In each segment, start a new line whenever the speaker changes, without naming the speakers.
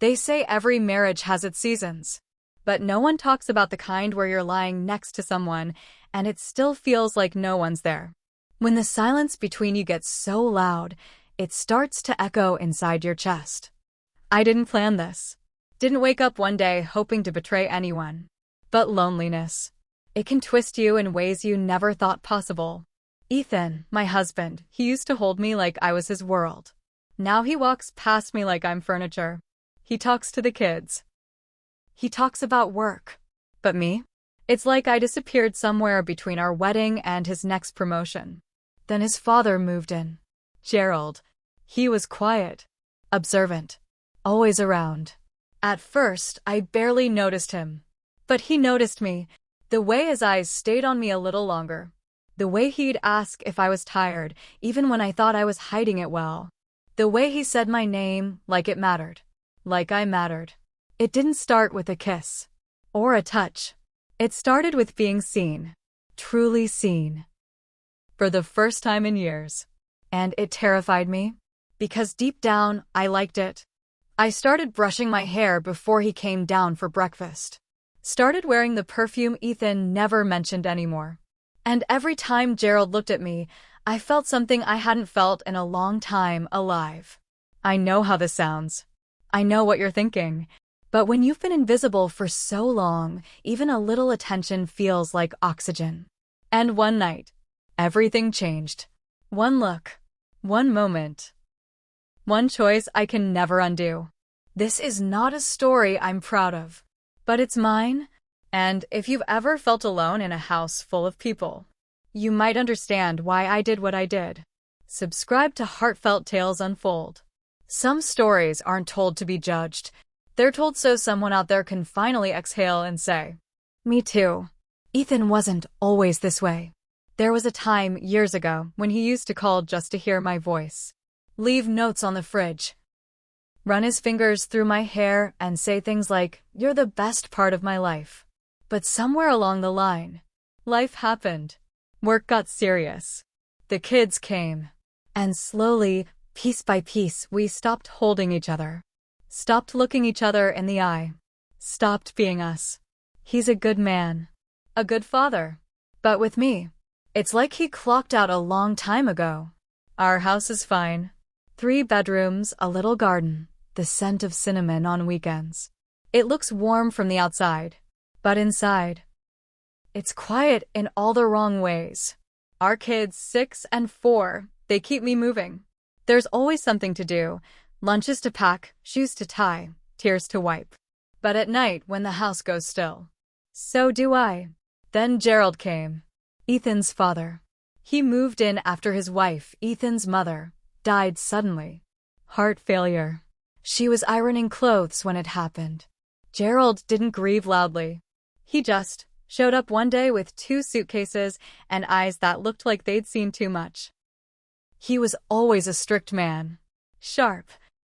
They say every marriage has its seasons. But no one talks about the kind where you're lying next to someone and it still feels like no one's there. When the silence between you gets so loud, it starts to echo inside your chest. I didn't plan this. Didn't wake up one day hoping to betray anyone. But loneliness. It can twist you in ways you never thought possible. Ethan, my husband, he used to hold me like I was his world. Now he walks past me like I'm furniture. He talks to the kids. He talks about work. But me? It's like I disappeared somewhere between our wedding and his next promotion. Then his father moved in. Gerald. He was quiet, observant, always around. At first, I barely noticed him. But he noticed me, the way his eyes stayed on me a little longer. The way he'd ask if I was tired, even when I thought I was hiding it well. The way he said my name like it mattered. Like I mattered. It didn't start with a kiss. Or a touch. It started with being seen. Truly seen. For the first time in years. And it terrified me. Because deep down, I liked it. I started brushing my hair before he came down for breakfast. Started wearing the perfume Ethan never mentioned anymore. And every time Gerald looked at me, I felt something I hadn't felt in a long time, alive. I know how this sounds. I know what you're thinking. But when you've been invisible for so long, even a little attention feels like oxygen. And one night, everything changed. One look. One moment. One choice I can never undo. This is not a story I'm proud of. But it's mine. And if you've ever felt alone in a house full of people, you might understand why I did what I did. Subscribe to Heartfelt Tales Unfold. Some stories aren't told to be judged. They're told so someone out there can finally exhale and say, "Me too." Ethan wasn't always this way. There was a time years ago when he used to call just to hear my voice. Leave notes on the fridge. Run his fingers through my hair and say things like, "You're the best part of my life." But somewhere along the line, life happened. Work got serious. The kids came. And slowly, piece by piece, we stopped holding each other. Stopped looking each other in the eye. Stopped being us. He's a good man. A good father. But with me, it's like he clocked out a long time ago. Our house is fine. 3 bedrooms, a little garden, the scent of cinnamon on weekends. It looks warm from the outside, but inside, it's quiet in all the wrong ways. Our kids, 6 and 4, they keep me moving. There's always something to do, lunches to pack, shoes to tie, tears to wipe. But at night, when the house goes still, so do I. Then Gerald came. Ethan's father. He moved in after his wife, Ethan's mother, died suddenly. Heart failure. She was ironing clothes when it happened. Gerald didn't grieve loudly. He just showed up one day with 2 suitcases and eyes that looked like they'd seen too much. He was always a strict man. Sharp.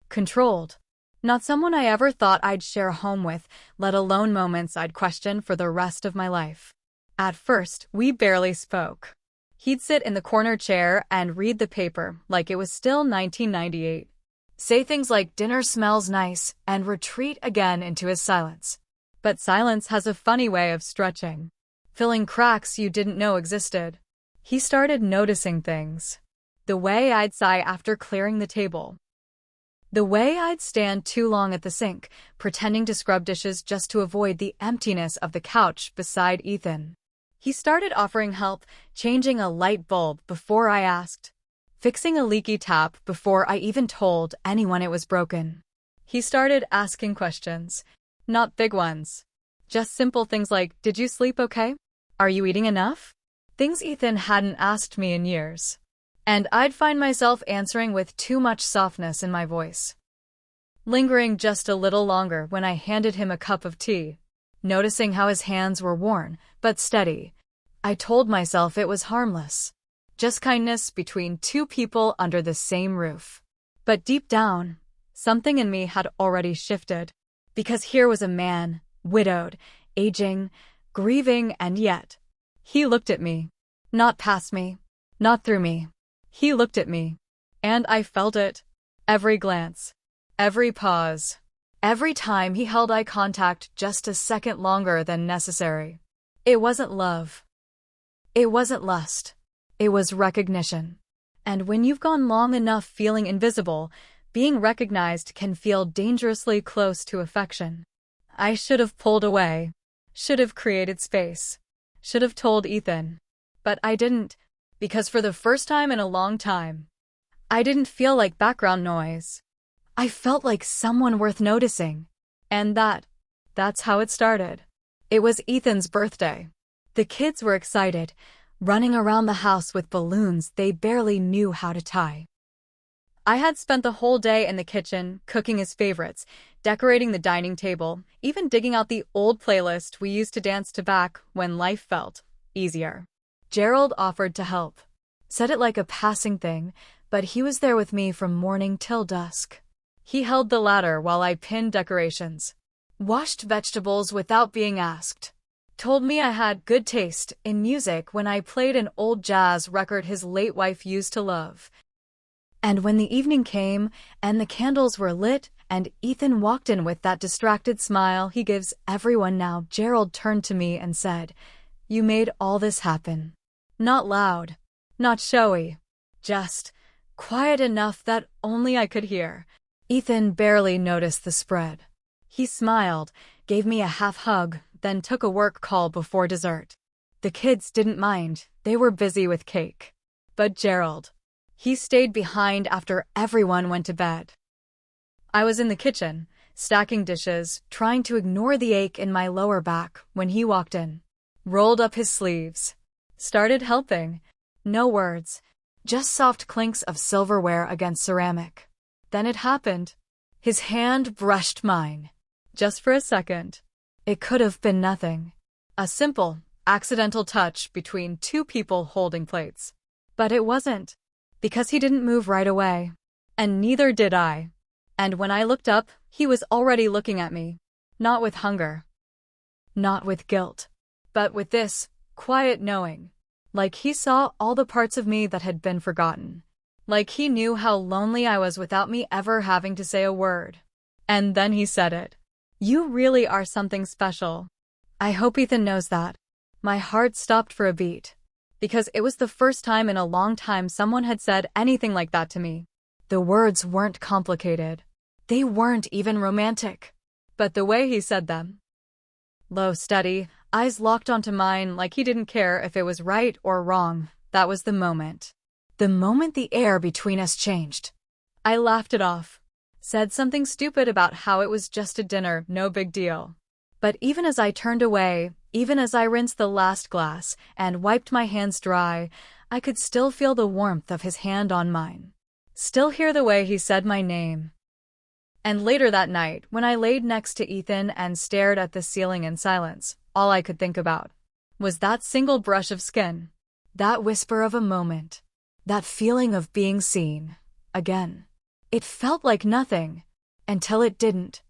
Controlled. Not someone I ever thought I'd share a home with, let alone moments I'd question for the rest of my life. At first, we barely spoke. He'd sit in the corner chair and read the paper like it was still 1998. Say things like "dinner smells nice" and retreat again into his silence. But silence has a funny way of stretching, filling cracks you didn't know existed. He started noticing things. The way I'd sigh after clearing the table. The way I'd stand too long at the sink, pretending to scrub dishes just to avoid the emptiness of the couch beside Ethan. He started offering help, changing a light bulb before I asked, fixing a leaky tap before I even told anyone it was broken. He started asking questions, not big ones, just simple things like, "Did you sleep okay? Are you eating enough?" Things Ethan hadn't asked me in years. And I'd find myself answering with too much softness in my voice. Lingering just a little longer when I handed him a cup of tea. Noticing how his hands were worn, but steady. I told myself it was harmless. Just kindness between 2 people under the same roof. But deep down, something in me had already shifted. Because here was a man, widowed, aging, grieving, and yet, he looked at me. Not past me. Not through me. He looked at me. And I felt it. Every glance. Every pause. Every time he held eye contact just a second longer than necessary. It wasn't love. It wasn't lust. It was recognition. And when you've gone long enough feeling invisible, being recognized can feel dangerously close to affection. I should have pulled away. Should have created space. Should have told Ethan. But I didn't, because for the first time in a long time, I didn't feel like background noise. I felt like someone worth noticing. And that's how it started. It was Ethan's birthday. The kids were excited, running around the house with balloons they barely knew how to tie. I had spent the whole day in the kitchen, cooking his favorites, decorating the dining table, even digging out the old playlist we used to dance to back when life felt easier. Gerald offered to help. Said it like a passing thing, but he was there with me from morning till dusk. He held the ladder while I pinned decorations, washed vegetables without being asked, told me I had good taste in music when I played an old jazz record his late wife used to love. And when the evening came, and the candles were lit, and Ethan walked in with that distracted smile he gives everyone now, Gerald turned to me and said, "You made all this happen." Not loud, not showy, just quiet enough that only I could hear. Ethan barely noticed the spread. He smiled, gave me a half hug, then took a work call before dessert. The kids didn't mind, they were busy with cake. But Gerald, he stayed behind after everyone went to bed. I was in the kitchen, stacking dishes, trying to ignore the ache in my lower back when he walked in, rolled up his sleeves, started helping. No words, just soft clinks of silverware against ceramic. Then it happened. His hand brushed mine. Just for a second. It could have been nothing. A simple, accidental touch between two people holding plates. But it wasn't. Because he didn't move right away. And neither did I. And when I looked up, he was already looking at me. Not with hunger. Not with guilt. But with this quiet knowing. Like he saw all the parts of me that had been forgotten. Like he knew how lonely I was without me ever having to say a word. And then he said it. "You really are something special." I hope Ethan knows that. My heart stopped for a beat. Because it was the first time in a long time someone had said anything like that to me. The words weren't complicated. They weren't even romantic. But the way he said them. Low, steady, eyes locked onto mine like he didn't care if it was right or wrong. That was the moment. The moment the air between us changed. I laughed it off. Said something stupid about how it was just a dinner, no big deal. But even as I turned away, even as I rinsed the last glass and wiped my hands dry, I could still feel the warmth of his hand on mine. Still hear the way he said my name. And later that night, when I laid next to Ethan and stared at the ceiling in silence, all I could think about was that single brush of skin, that whisper of a moment, that feeling of being seen again. It felt like nothing, until it didn't.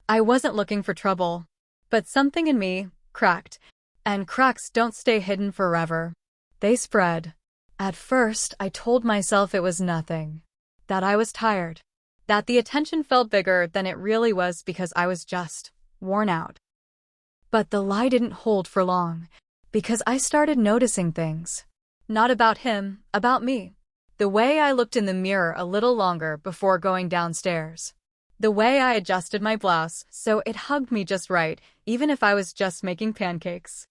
I wasn't looking for trouble, but something in me cracked, and cracks don't stay hidden forever. They spread. At first, I told myself it was nothing, that I was tired, that the attention felt bigger than it really was because I was just worn out. But the lie didn't hold for long, because I started noticing things. Not about him, about me. The way I looked in the mirror a little longer before going downstairs. The way I adjusted my blouse so it hugged me just right, even if I was just making pancakes.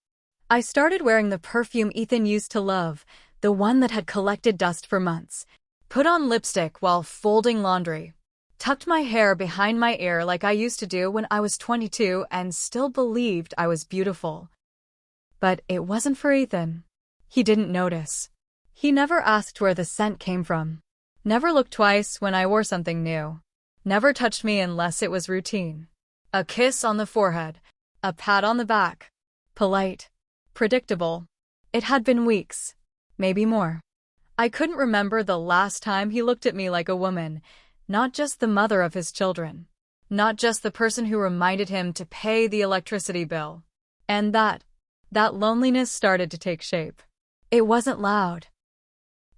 I started wearing the perfume Ethan used to love, the one that had collected dust for months. Put on lipstick while folding laundry. Tucked my hair behind my ear like I used to do when I was 22 and still believed I was beautiful. But it wasn't for Ethan. He didn't notice. He never asked where the scent came from. Never looked twice when I wore something new. Never touched me unless it was routine. A kiss on the forehead. A pat on the back. Polite. Predictable. It had been weeks. Maybe more. I couldn't remember the last time he looked at me like a woman. Not just the mother of his children. Not just the person who reminded him to pay the electricity bill. And that loneliness started to take shape. It wasn't loud.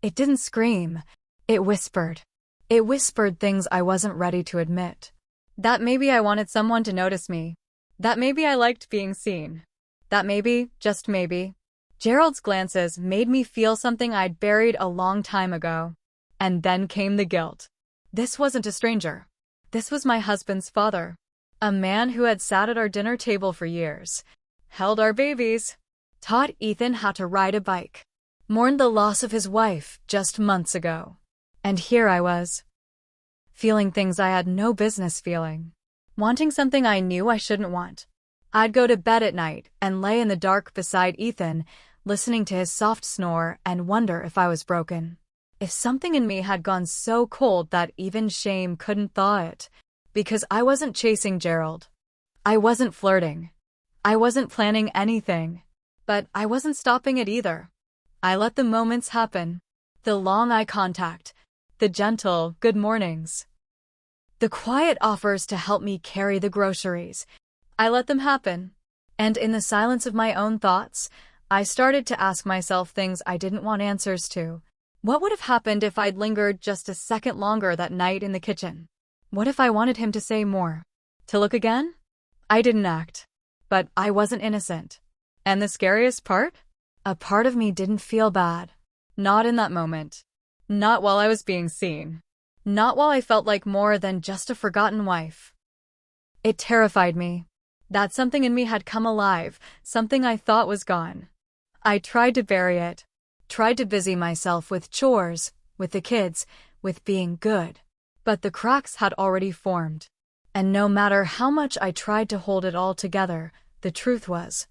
It didn't scream. It whispered. It whispered things I wasn't ready to admit. That maybe I wanted someone to notice me. That maybe I liked being seen. That maybe, just maybe, Gerald's glances made me feel something I'd buried a long time ago. And then came the guilt. This wasn't a stranger. This was my husband's father. A man who had sat at our dinner table for years, held our babies, taught Ethan how to ride a bike, mourned the loss of his wife just months ago. And here I was, feeling things I had no business feeling, wanting something I knew I shouldn't want. I'd go to bed at night and lay in the dark beside Ethan, listening to his soft snore and wonder if I was broken. If something in me had gone so cold that even shame couldn't thaw it. Because I wasn't chasing Gerald. I wasn't flirting. I wasn't planning anything. But I wasn't stopping it either. I let the moments happen. The long eye contact. The gentle good mornings. The quiet offers to help me carry the groceries. I let them happen. And in the silence of my own thoughts, I started to ask myself things I didn't want answers to. What would have happened if I'd lingered just a second longer that night in the kitchen? What if I wanted him to say more? To look again? I didn't act. But I wasn't innocent. And the scariest part? A part of me didn't feel bad. Not in that moment. Not while I was being seen. Not while I felt like more than just a forgotten wife. It terrified me. That something in me had come alive, something I thought was gone. I tried to bury it. Tried to busy myself with chores, with the kids, with being good. But the cracks had already formed. And no matter how much I tried to hold it all together, the truth was,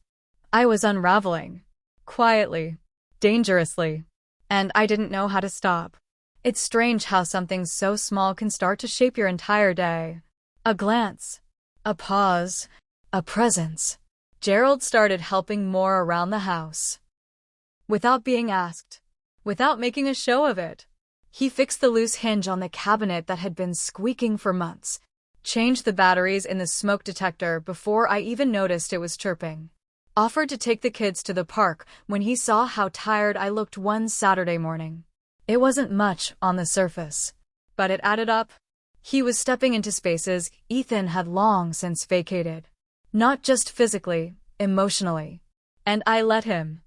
I was unraveling. Quietly. Dangerously. And I didn't know how to stop. It's strange how something so small can start to shape your entire day. A glance. A pause. A presence. Gerald started helping more around the house. Without being asked. Without making a show of it. He fixed the loose hinge on the cabinet that had been squeaking for months. Changed the batteries in the smoke detector before I even noticed it was chirping. Offered to take the kids to the park when he saw how tired I looked one Saturday morning. It wasn't much on the surface, but it added up. He was stepping into spaces Ethan had long since vacated. Not just physically, emotionally. And I let him.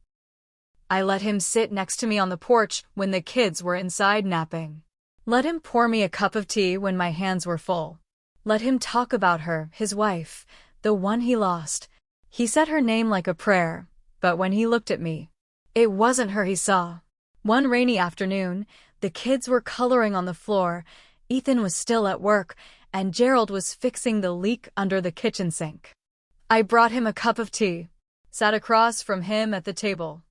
I let him sit next to me on the porch when the kids were inside napping. Let him pour me a cup of tea when my hands were full. Let him talk about her, his wife, the one he lost. He said her name like a prayer, but when he looked at me, it wasn't her he saw. One rainy afternoon, the kids were coloring on the floor, Ethan was still at work, and Gerald was fixing the leak under the kitchen sink. I brought him a cup of tea, sat across from him at the table.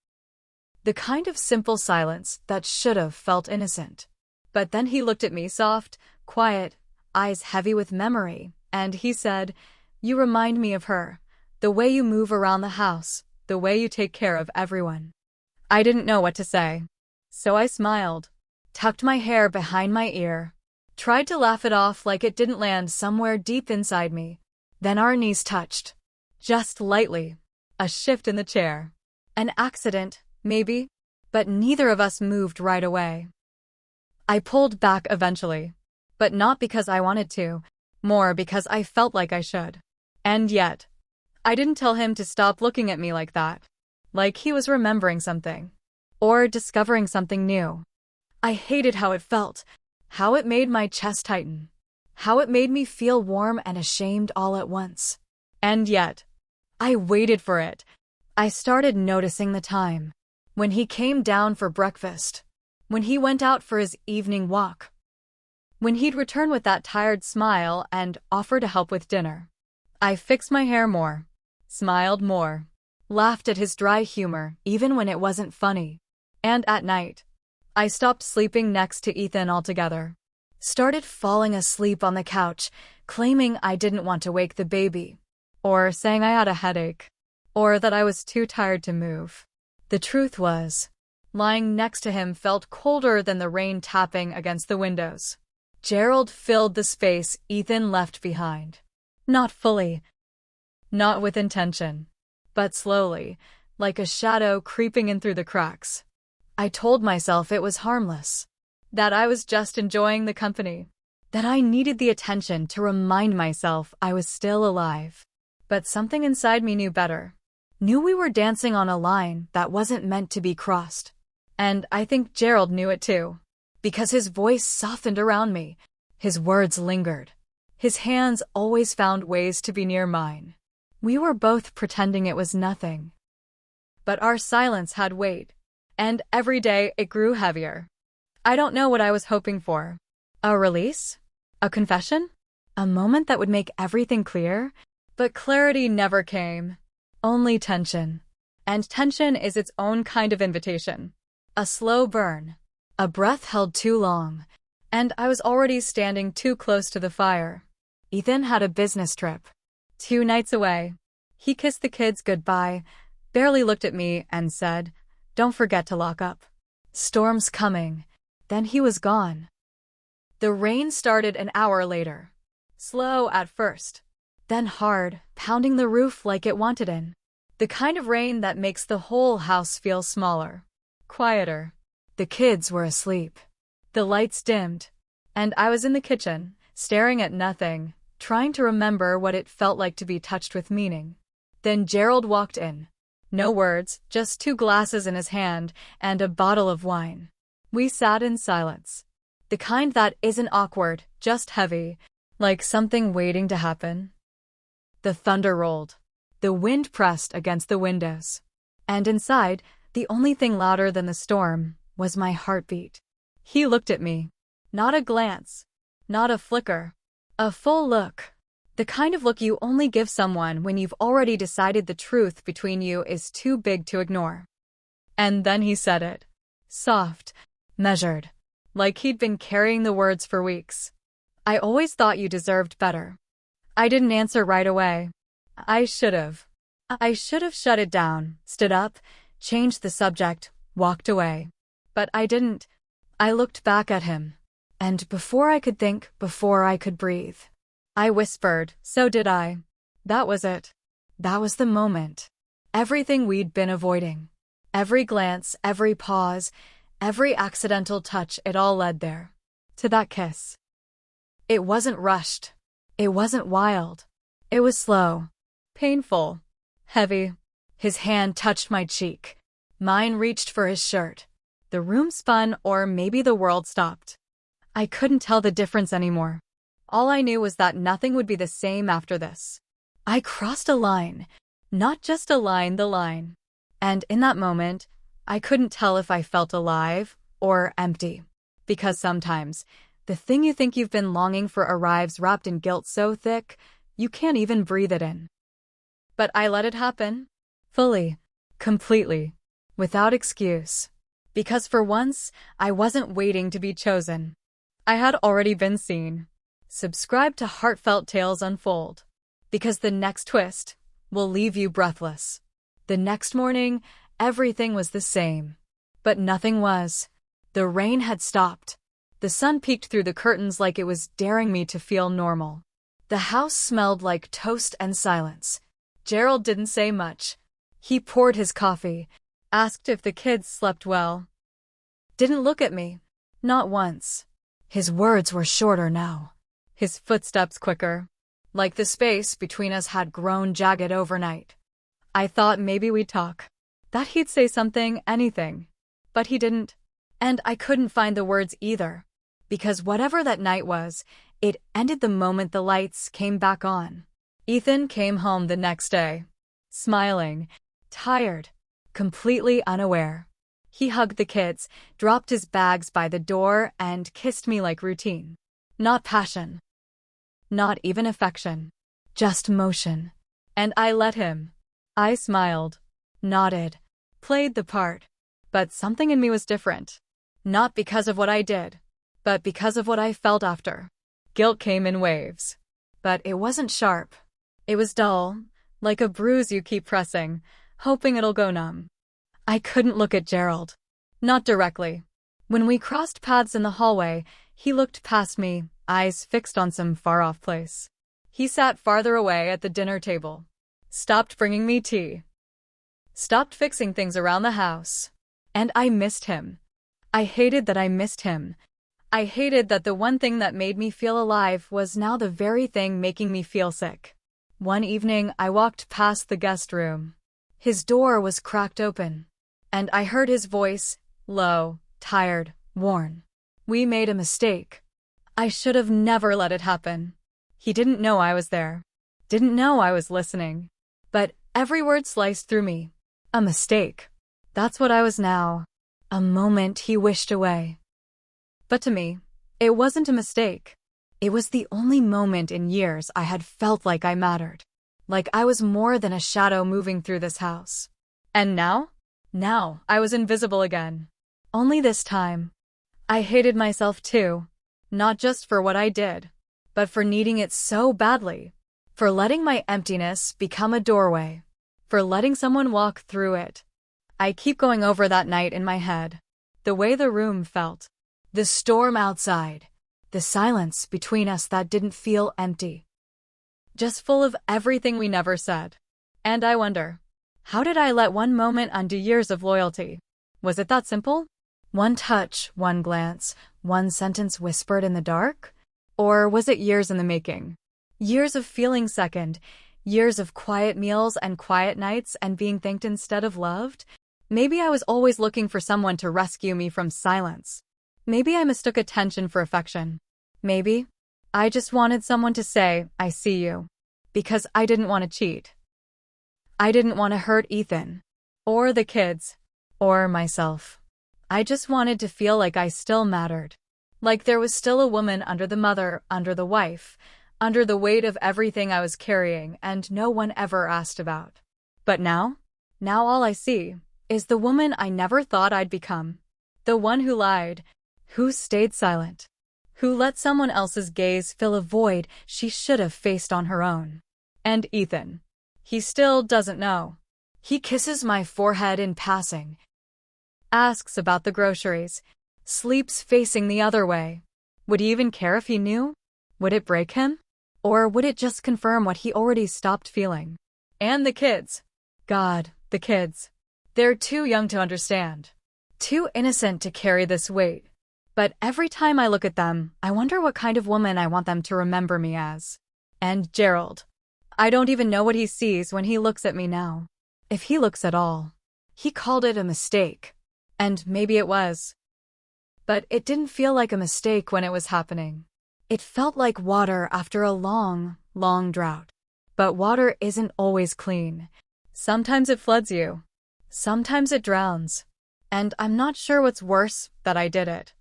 The kind of simple silence that should have felt innocent. But then he looked at me soft, quiet, eyes heavy with memory, and he said, "You remind me of her. The way you move around the house, the way you take care of everyone." I didn't know what to say. So I smiled, tucked my hair behind my ear, tried to laugh it off like it didn't land somewhere deep inside me. Then our knees touched. Just lightly. A shift in the chair. An accident, maybe, but neither of us moved right away. I pulled back eventually, but not because I wanted to, more because I felt like I should. And yet, I didn't tell him to stop looking at me like that. Like he was remembering something. Or discovering something new. I hated how it felt. How it made my chest tighten. How it made me feel warm and ashamed all at once. And yet, I waited for it. I started noticing the time. When he came down for breakfast. When he went out for his evening walk. When he'd return with that tired smile and offer to help with dinner. I fixed my hair more. Smiled more. Laughed at his dry humor, even when it wasn't funny. And at night, I stopped sleeping next to Ethan altogether. Started falling asleep on the couch, claiming I didn't want to wake the baby. Or saying I had a headache. Or that I was too tired to move. The truth was, lying next to him felt colder than the rain tapping against the windows. Gerald filled the space Ethan left behind. Not fully. Not with intention. But slowly, like a shadow creeping in through the cracks. I told myself it was harmless. That I was just enjoying the company. that I needed the attention to remind myself I was still alive. But something inside me knew better. Knew we were dancing on a line that wasn't meant to be crossed. And I think Gerald knew it too. Because his voice softened around me. His words lingered. His hands always found ways to be near mine. We were both pretending it was nothing. But our silence had weight. And every day it grew heavier. I don't know what I was hoping for. A release? A confession? A moment that would make everything clear? But clarity never came. Only tension. And tension is its own kind of invitation. A slow burn. A breath held too long. And I was already standing too close to the fire. Ethan had a business trip. 2 nights away. He kissed the kids goodbye, barely looked at me, and said, "Don't forget to lock up. Storm's coming." Then he was gone. The rain started an hour later. Slow at first. Then hard, pounding the roof like it wanted in. The kind of rain that makes the whole house feel smaller. Quieter. The kids were asleep. The lights dimmed. And I was in the kitchen, staring at nothing, trying to remember what it felt like to be touched with meaning. Then Gerald walked in. No words, just 2 glasses in his hand and a bottle of wine. We sat in silence. The kind that isn't awkward, just heavy, like something waiting to happen. The thunder rolled. The wind pressed against the windows. And inside, the only thing louder than the storm was my heartbeat. He looked at me. Not a glance. Not a flicker. A full look. The kind of look you only give someone when you've already decided the truth between you is too big to ignore. And then he said it. Soft. Measured. Like he'd been carrying the words for weeks. "I always thought you deserved better." I didn't answer right away. I should have. I should have shut it down, stood up, changed the subject, walked away. But I didn't. I looked back at him. And before I could think, before I could breathe, I whispered, "So did I." That was it. That was the moment. Everything we'd been avoiding. Every glance, every pause, every accidental touch, it all led there. To that kiss. It wasn't rushed. It wasn't wild. It was slow. Painful. Heavy. His hand touched my cheek. Mine reached for his shirt. The room spun, or maybe the world stopped. I couldn't tell the difference anymore. All I knew was that nothing would be the same after this. I crossed a line. Not just a line, the line. And in that moment, I couldn't tell if I felt alive or empty. Because sometimes, the thing you think you've been longing for arrives wrapped in guilt so thick, you can't even breathe it in. But I let it happen. Fully. Completely. Without excuse. Because for once, I wasn't waiting to be chosen. I had already been seen. Subscribe to Heartfelt Tales Unfold. Because the next twist will leave you breathless. The next morning, everything was the same. But nothing was. The rain had stopped. The sun peeked through the curtains like it was daring me to feel normal. The house smelled like toast and silence. Gerald didn't say much. He poured his coffee, asked if the kids slept well. Didn't look at me. Not once. His words were shorter now. His footsteps quicker. Like the space between us had grown jagged overnight. I thought maybe we'd talk. That he'd say something, anything. But he didn't. And I couldn't find the words either. Because whatever that night was, it ended the moment the lights came back on. Ethan came home the next day. Smiling. Tired. Completely unaware. He hugged the kids, dropped his bags by the door, and kissed me like routine. Not passion. Not even affection. Just motion. And I let him. I smiled. Nodded. Played the part. But something in me was different. Not because of what I did, but because of what I felt after. Guilt came in waves. But it wasn't sharp. It was dull, like a bruise you keep pressing, hoping it'll go numb. I couldn't look at Gerald. Not directly. When we crossed paths in the hallway, he looked past me, eyes fixed on some far-off place. He sat farther away at the dinner table. Stopped bringing me tea. Stopped fixing things around the house. And I missed him. I hated that I missed him. I hated that the one thing that made me feel alive was now the very thing making me feel sick. One evening, I walked past the guest room. His door was cracked open, and I heard his voice, low, tired, worn. We made a mistake. I should have never let it happen. He didn't know I was there. Didn't know I was listening. But every word sliced through me. A mistake. That's what I was now. A moment he wished away. But to me, it wasn't a mistake. It was the only moment in years I had felt like I mattered. Like I was more than a shadow moving through this house. And now? Now, I was invisible again. Only this time. I hated myself too. Not just for what I did, but for needing it so badly. For letting my emptiness become a doorway. For letting someone walk through it. I keep going over that night in my head. The way the room felt. The storm outside. The silence between us that didn't feel empty. Just full of everything we never said. And I wonder, how did I let one moment undo years of loyalty? Was it that simple? One touch, one glance, one sentence whispered in the dark? Or was it years in the making? Years of feeling second, years of quiet meals and quiet nights and being thanked instead of loved? Maybe I was always looking for someone to rescue me from silence. Maybe I mistook attention for affection. Maybe I just wanted someone to say, I see you. Because I didn't want to cheat. I didn't want to hurt Ethan. Or the kids. Or myself. I just wanted to feel like I still mattered. Like there was still a woman under the mother, under the wife, under the weight of everything I was carrying and no one ever asked about. But now all I see is the woman I never thought I'd become. The one who lied. Who stayed silent? Who let someone else's gaze fill a void she should have faced on her own? And Ethan. He still doesn't know. He kisses my forehead in passing. Asks about the groceries. Sleeps facing the other way. Would he even care if he knew? Would it break him? Or would it just confirm what he already stopped feeling? And the kids. God, the kids. They're too young to understand. Too innocent to carry this weight. But every time I look at them, I wonder what kind of woman I want them to remember me as. And Gerald. I don't even know what he sees when he looks at me now. If he looks at all. He called it a mistake. And maybe it was. But it didn't feel like a mistake when it was happening. It felt like water after a long, long drought. But water isn't always clean. Sometimes it floods you. Sometimes it drowns. And I'm not sure what's worse, that I did it.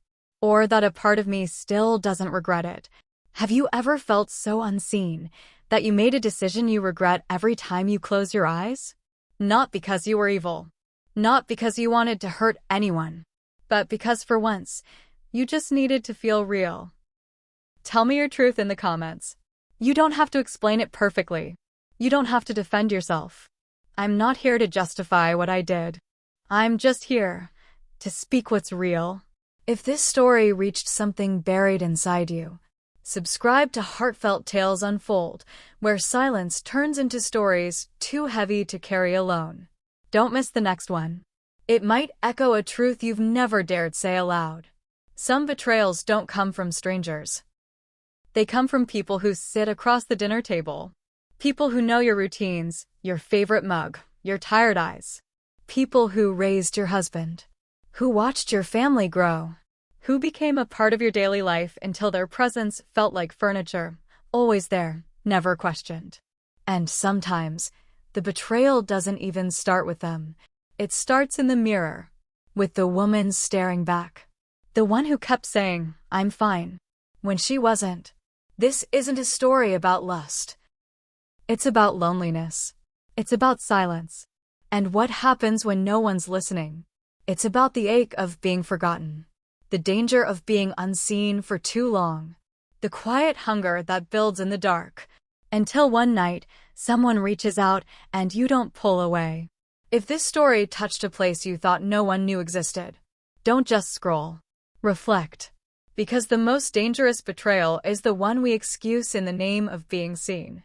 Or that a part of me still doesn't regret it. Have you ever felt so unseen that you made a decision you regret every time you close your eyes? Not because you were evil. Not because you wanted to hurt anyone. But because for once, you just needed to feel real. Tell me your truth in the comments. You don't have to explain it perfectly. You don't have to defend yourself. I'm not here to justify what I did. I'm just here to speak what's real. If this story reached something buried inside you, subscribe to Heartfelt Tales Unfold, where silence turns into stories too heavy to carry alone. Don't miss the next one. It might echo a truth you've never dared say aloud. Some betrayals don't come from strangers. They come from people who sit across the dinner table. People who know your routines, your favorite mug, your tired eyes. People who raised your husband. Who watched your family grow. Who became a part of your daily life until their presence felt like furniture, always there, never questioned. And sometimes, the betrayal doesn't even start with them. It starts in the mirror, with the woman staring back. The one who kept saying, I'm fine, when she wasn't. This isn't a story about lust. It's about loneliness. It's about silence. And what happens when no one's listening. It's about the ache of being forgotten. The danger of being unseen for too long. The quiet hunger that builds in the dark. Until one night, someone reaches out and you don't pull away. If this story touched a place you thought no one knew existed, don't just scroll. Reflect. Because the most dangerous betrayal is the one we excuse in the name of being seen.